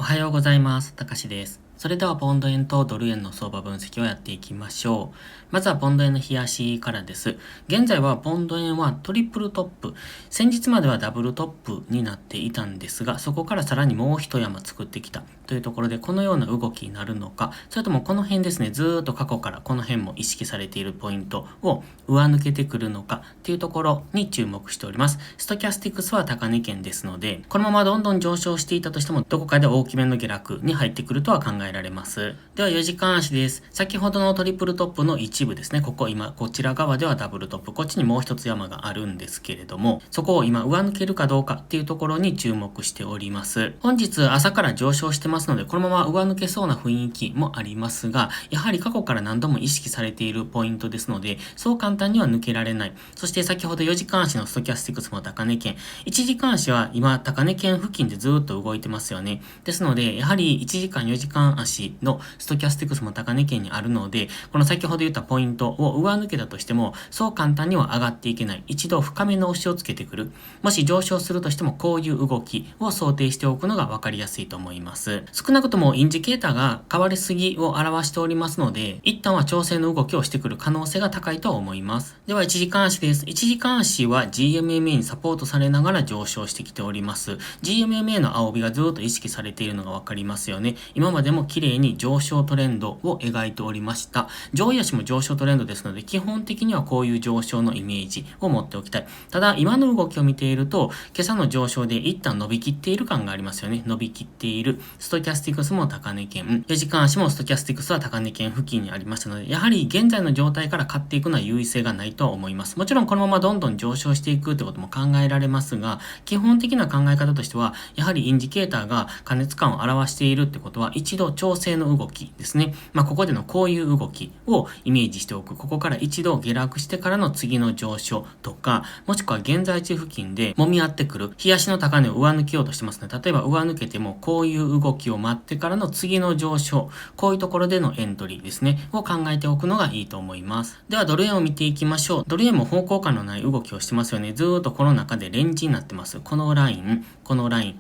おはようございます。たかしです。それではポンド円とドル円の相場分析をやっていきましょう。まずはポンド円の冷やしからです。現在はポンド円はトリプルトップ。先日まではダブルトップになっていたんですが、そこからさらにもう一山作ってきたというところで、このような動きになるのか、それともこの辺ですね、ずーっと過去からこの辺も意識されているポイントを上抜けてくるのかっていうところに注目しております。ストキャスティクスは高値圏ですので、このままどんどん上昇していたとしても、どこかで大きめの下落に入ってくるとは考えられます。では4時間足です。先ほどのトリプルトップの一部ですね。こちら側ではダブルトップ。こっちにもう一つ山があるんですけれども、そこを今上抜けるかどうかっていうところに注目しております。本日朝から上昇してますので、このまま上抜けそうな雰囲気もありますが、やはり過去から何度も意識されているポイントですので、そう簡単には抜けられない。そして先ほど4時間足のストキャスティクスも高値圏、1時間足は今高値圏付近でずっと動いてますよね。ですので、やはり1時間4時間足のストキャスティクスも高値圏にあるので、この先ほど言ったポイントを上抜けたとしても、そう簡単には上がっていけない。一度深めの押しをつけてくる。もし上昇するとしても、こういう動きを想定しておくのが分かりやすいと思います。少なくともインジケーターが変わりすぎを表しておりますので、一旦は調整の動きをしてくる可能性が高いと思います。では1時間足です。1時間足は GMMA にサポートされながら上昇してきております。GMMA の青帯がずっと意識されているのが分かりますよね。今までも綺麗に上昇トレンドを描いておりました。上位足も上昇トレンドですので、基本的にはこういう上昇のイメージを持っておきたい。ただ、今の動きを見ていると、今朝の上昇で一旦伸びきっている感がありますよね。伸びきっている。ストキャスティクスも高値圏。4時間足もストキャスティクスは高値圏付近にありましたので、やはり現在の状態から買っていくのは優位性がないとは思います。もちろんこのままどんどん上昇していくってことも考えられますが、基本的な考え方としては、やはりインジケーターが過熱感を表しているってことは、一度調整の動きですね。ここでのこういう動きをイメージしておく。ここから一度下落してからの次の上昇とか、もしくは現在地付近で揉み合ってくる、冷やしの高値を上抜けようとしてますね。例えば上抜けてもこういう動きを待ってからの次の上昇、こういうところでのエントリーですね、を考えておくのがいいと思います。ではドル円を見ていきましょう。ドル円も方向感のない動きをしてますよね。ずーっとこの中でレンジになってます。このライン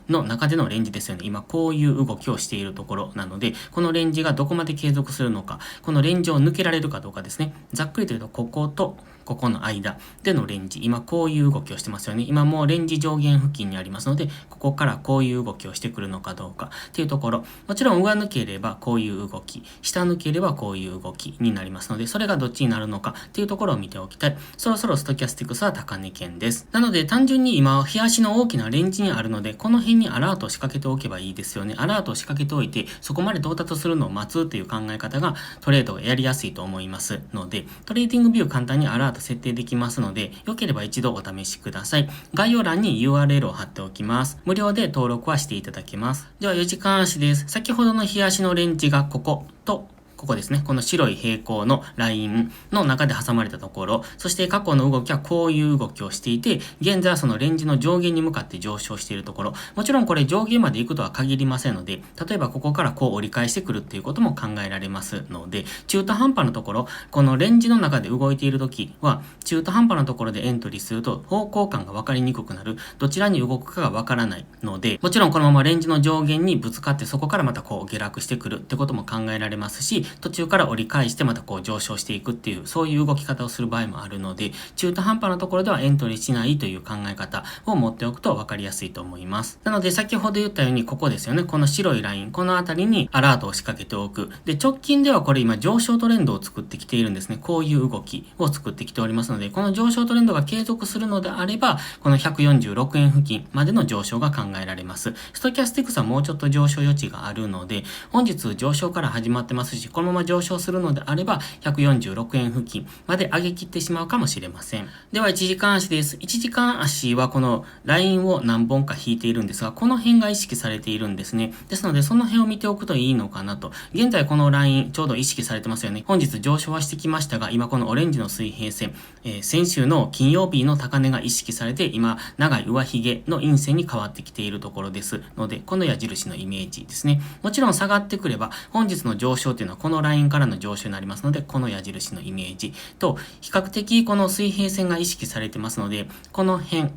の中でのレンジですよね。今こういう動きをしているところなので、このレンジがどこまで継続するのか、このレンジを抜けられるかどうかですね。ざっくりと言うと、こことここの間でのレンジ。今こういう動きをしてますよね。今もうレンジ上限付近にありますので、ここからこういう動きをしてくるのかどうかっていうところ。もちろん上抜ければこういう動き、下抜ければこういう動きになりますので、それがどっちになるのかっていうところを見ておきたい。そろそろストキャスティクスは高値圏です。なので単純に今、冷やしの大きなレンジにあるので、この辺にアラートを仕掛けておけばいいですよね。アラートを仕掛けておいて、そこまで到達するのを待つっていう考え方がトレードがやりやすいと思いますので、トレーディングビュー簡単にアラート設定できますので、良ければ一度お試しください。概要欄に URL を貼っておきます。無料で登録はしていただけます。では4時間足です。先ほどの冷やしのレンジがこことここですね。この白い平行のラインの中で挟まれたところ、そして過去の動きはこういう動きをしていて、現在はそのレンジの上限に向かって上昇しているところ、もちろんこれ上限まで行くとは限りませんので、例えばここからこう折り返してくるっていうことも考えられますので、中途半端なところ、このレンジの中で動いている時は、中途半端なところでエントリーすると方向感が分かりにくくなる、どちらに動くかが分からないので、もちろんこのままレンジの上限にぶつかってそこからまたこう下落してくるってことも考えられますし、途中から折り返してまたこう上昇していくっていう、そういう動き方をする場合もあるので、中途半端なところではエントリーしないという考え方を持っておくと分かりやすいと思います。なので先ほど言ったようにここですよね。この白いライン、この辺りにアラートを仕掛けておく。で、直近ではこれ今上昇トレンドを作ってきているんですね。こういう動きを作ってきておりますので、この上昇トレンドが継続するのであれば、この146円付近までの上昇が考えられます。ストキャスティクスはもうちょっと上昇余地があるので、本日上昇から始まってますし、このまま上昇するのであれば、146円付近まで上げ切ってしまうかもしれません。では1時間足です。1時間足はこのラインを何本か引いているんですが、この辺が意識されているんですね。ですので、その辺を見ておくといいのかなと。現在このラインちょうど意識されてますよね。本日上昇はしてきましたが、今このオレンジの水平線、先週の金曜日の高値が意識されて、今長い上髭の陰線に変わってきているところですので、この矢印のイメージですね。もちろん下がってくれば、本日の上昇っていうのはこのラインからの上昇になりますので、この矢印のイメージと、比較的この水平線が意識されてますので、この辺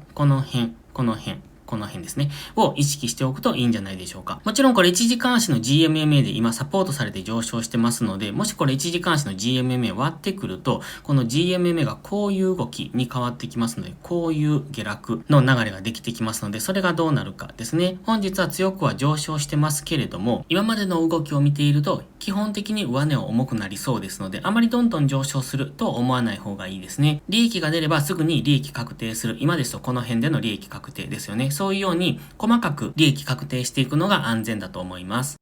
この辺ですね。を意識しておくといいんじゃないでしょうか。もちろんこれ1時間足の GMMA で今サポートされて上昇してますので、もしこれ1時間足の GMMA 割ってくると、この GMMA がこういう動きに変わってきますので、こういう下落の流れができてきますので、それがどうなるかですね。本日は強くは上昇してますけれども、今までの動きを見ていると、基本的に上値は重くなりそうですので、あまりどんどん上昇すると思わない方がいいですね。利益が出ればすぐに利益確定する。今ですとこの辺での利益確定ですよね。そういうように細かく利益確定していくのが安全だと思います。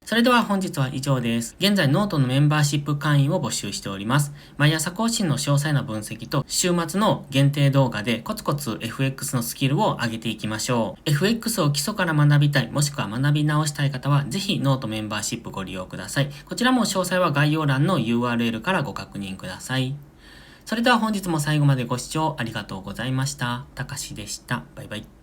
それでは本日は以上です。現在ノートのメンバーシップ会員を募集しております。毎朝更新の詳細な分析と週末の限定動画でコツコツ FX のスキルを上げていきましょう。FX を基礎から学びたい、もしくは学び直したい方はぜひノートメンバーシップご利用ください。こちらも詳細は概要欄の URL からご確認ください。それでは本日も最後までご視聴ありがとうございました。たかしでした。バイバイ。